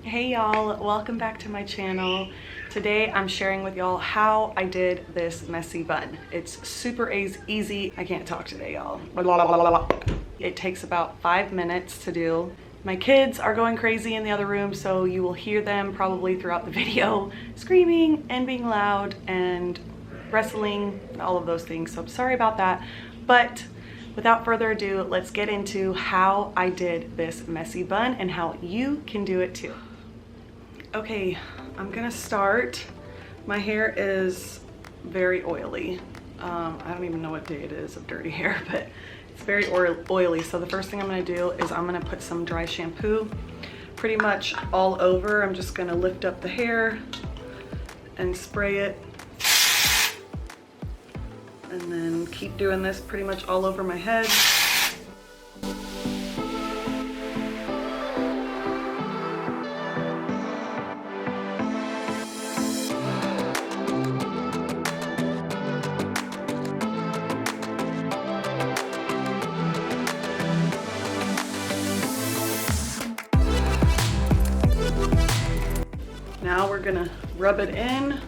Hey y'all, welcome back to my channel. Today I'm sharing with y'all how I did this messy bun. It's super easy. I can't talk today, y'all. It takes about 5 minutes to do. My kids are going crazy in the other room, so you will hear them probably throughout the video screaming and being loud and wrestling, all of those things. So I'm sorry about that. But without further ado, let's get into how I did this messy bun and how you can do it too. Okay, I'm gonna start. My hair is very oily. I don't even know what day it is of dirty hair, but it's very oily. So the first thing I'm gonna do is I'm gonna put some dry shampoo pretty much all over. I'm just gonna lift up the hair and spray it. And then keep doing this pretty much all over my head. Now we're gonna rub it in. And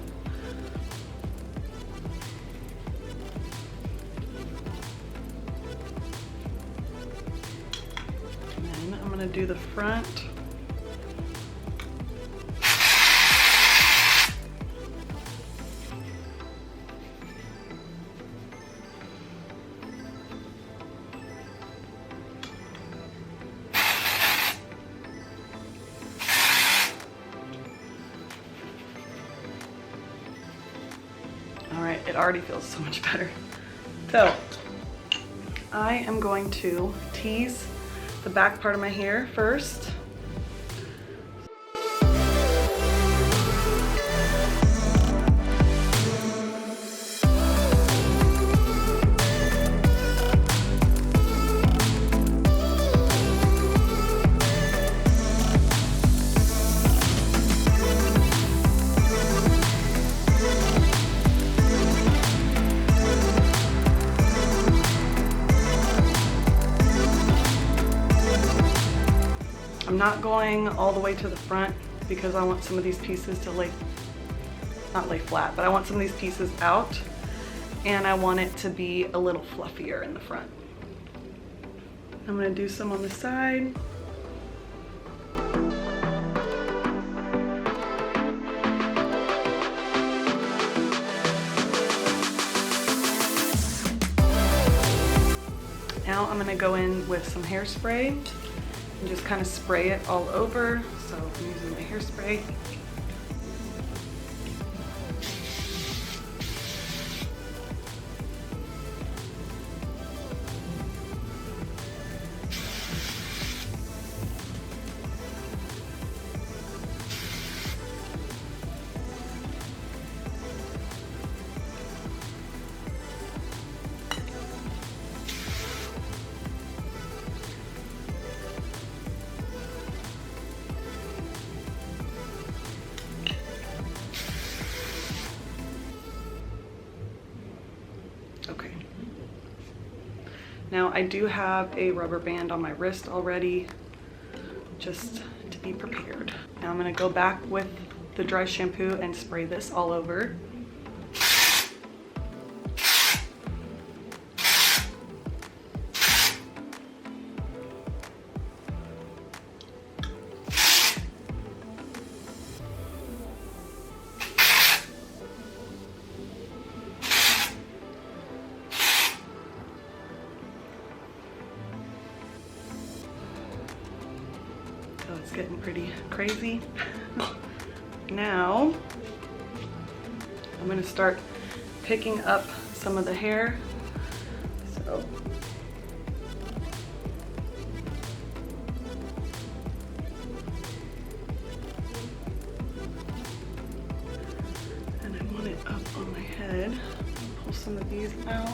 then I'm gonna do the front. All right, it already feels so much better. So I am going to tease the back part of my hair first. I'm not going all the way to the front because I want some of these pieces to not lay flat, but I want some of these pieces out and I want it to be a little fluffier in the front. I'm gonna do some on the side. Now I'm gonna go in with some hairspray and just kind of spray it all over. So I'm using my hairspray. Okay. Now I do have a rubber band on my wrist already, just to be prepared. Now I'm gonna go back with the dry shampoo and spray this all over. So it's getting pretty crazy. Now I'm gonna start picking up some of the hair. So and I want it up on my head. Pull some of these out.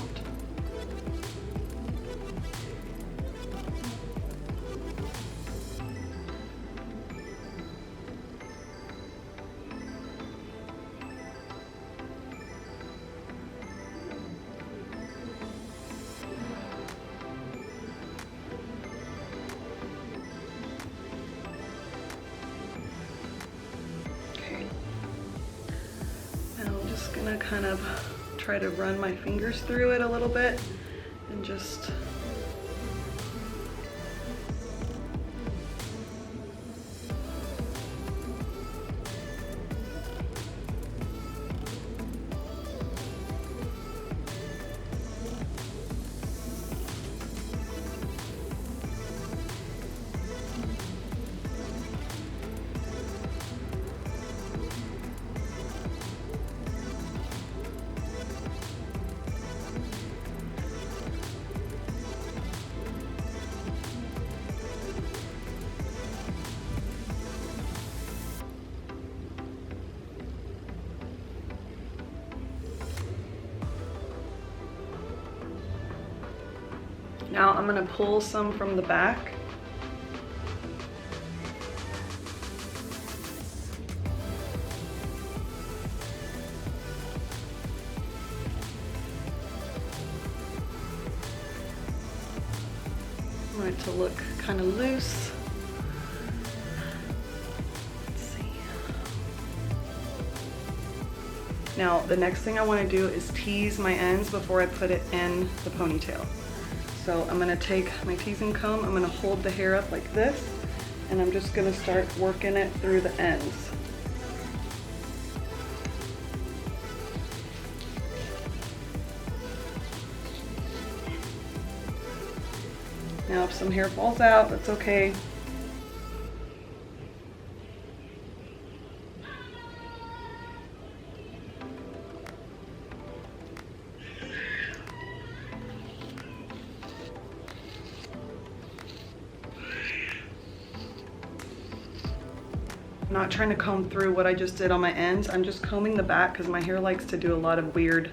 kind of try to run my fingers through it a little bit and just now I'm gonna pull some from the back. I want it to look kind of loose. Let's see. Now the next thing I want to do is tease my ends before I put it in the ponytail. So I'm gonna take my teasing comb, I'm gonna hold the hair up like this, and I'm just gonna start working it through the ends. Now if some hair falls out, that's okay. I'm not trying to comb through what I just did on my ends. I'm just combing the back because my hair likes to do a lot of weird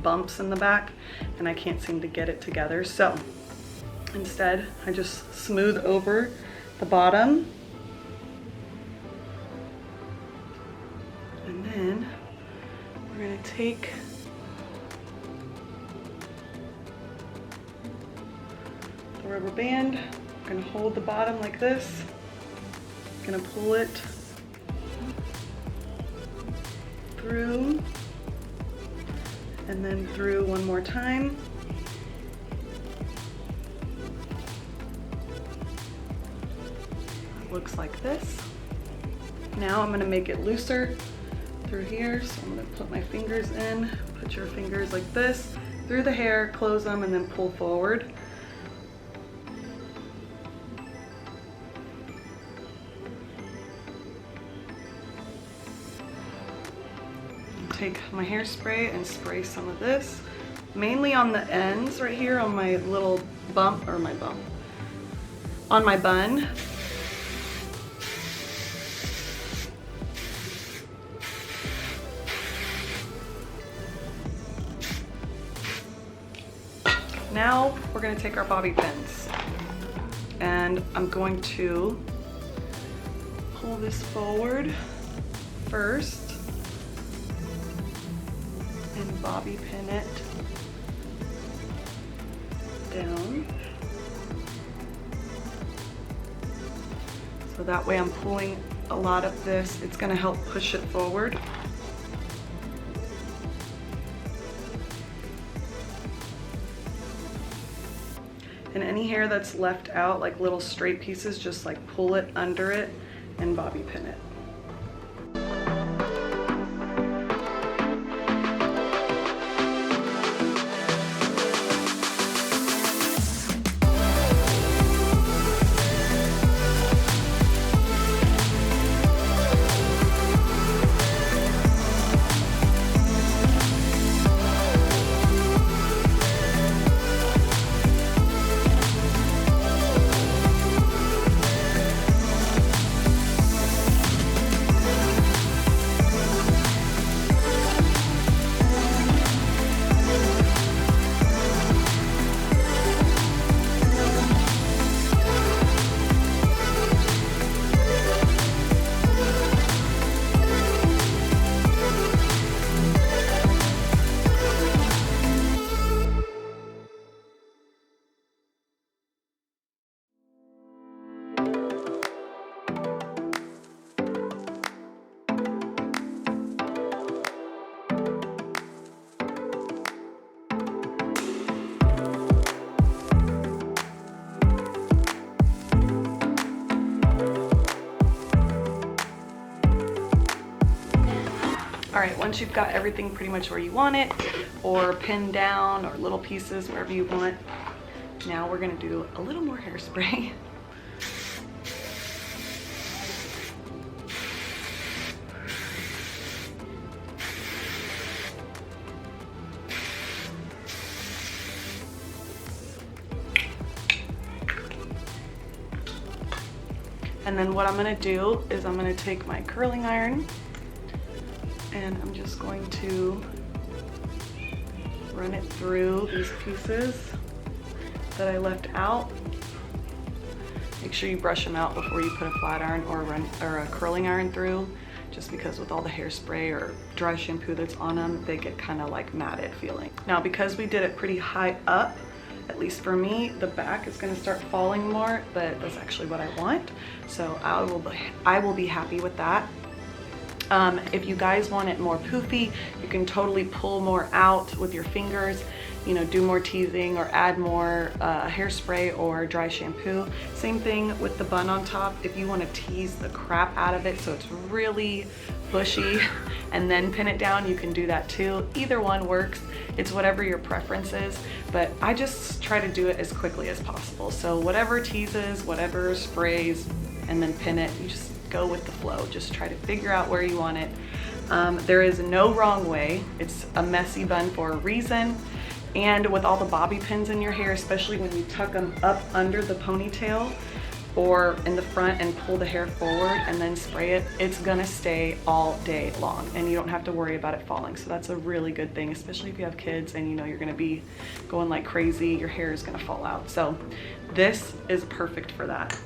bumps in the back and I can't seem to get it together. So instead, I just smooth over the bottom. And then we're gonna take the rubber band. I'm gonna hold the bottom like this. I'm gonna pull it through and then through one more time. It looks like this. Now I'm gonna make it looser through here. So I'm gonna put my fingers in, put your fingers like this, through the hair, close them, and then pull forward. Take my hairspray and spray some of this, mainly on the ends right here on my little bump, or my bump, on my bun. Now we're going to take our bobby pins and I'm going to pull this forward first and bobby pin it down. So that way I'm pulling a lot of this. It's going to help push it forward. And any hair that's left out, like little straight pieces, just like pull it under it and bobby pin it. All right, once you've got everything pretty much where you want it, or pinned down, or little pieces, wherever you want, now we're gonna do a little more hairspray. And then what I'm gonna do is I'm gonna take my curling iron and I'm just going to run it through these pieces that I left out. Make sure you brush them out before you put a flat iron or a curling iron through, just because with all the hairspray or dry shampoo that's on them, they get kind of like matted feeling. Now, because we did it pretty high up, at least for me, the back is going to start falling more, but that's actually what I want. So I will be happy with that. If you guys want it more poofy, you can totally pull more out with your fingers, you know, do more teasing or add more hairspray or dry shampoo. Same thing with the bun on top. If you want to tease the crap out of it so it's really bushy and then pin it down, you can do that too. Either one works. It's whatever your preference is, but I just try to do it as quickly as possible. So whatever teases, whatever sprays, and then pin it, you just go with the flow. Just try to figure out where you want it. There is no wrong way. It's a messy bun for a reason. And with all the bobby pins in your hair, especially when you tuck them up under the ponytail or in the front and pull the hair forward and then spray it, it's gonna stay all day long and you don't have to worry about it falling. So that's a really good thing, especially if you have kids and you know you're gonna be going like crazy, your hair is gonna fall out. So this is perfect for that.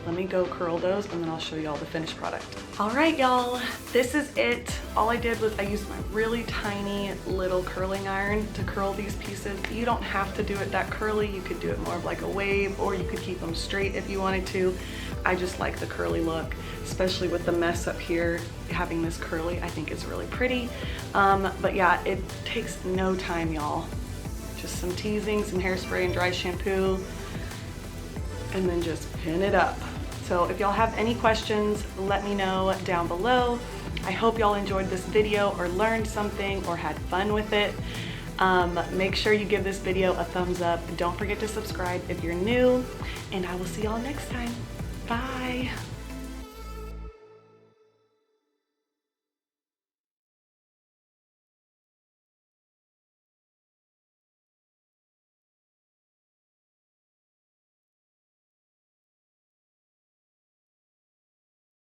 Let me go curl those and then I'll show y'all the finished product. All right, y'all, this is it. All I did was I used my really tiny little curling iron to curl these pieces. You don't have to do it that curly. You could do it more of like a wave, or you could keep them straight if you wanted to. I just like the curly look, especially with the mess up here. Having this curly, I think is really pretty. But yeah, it takes no time, y'all. Just some teasing, some hairspray and dry shampoo, and then just pin it up. So if y'all have any questions, let me know down below. I hope y'all enjoyed this video or learned something or had fun with it. Make sure you give this video a thumbs up. Don't forget to subscribe if you're new, and I will see y'all next time. Bye.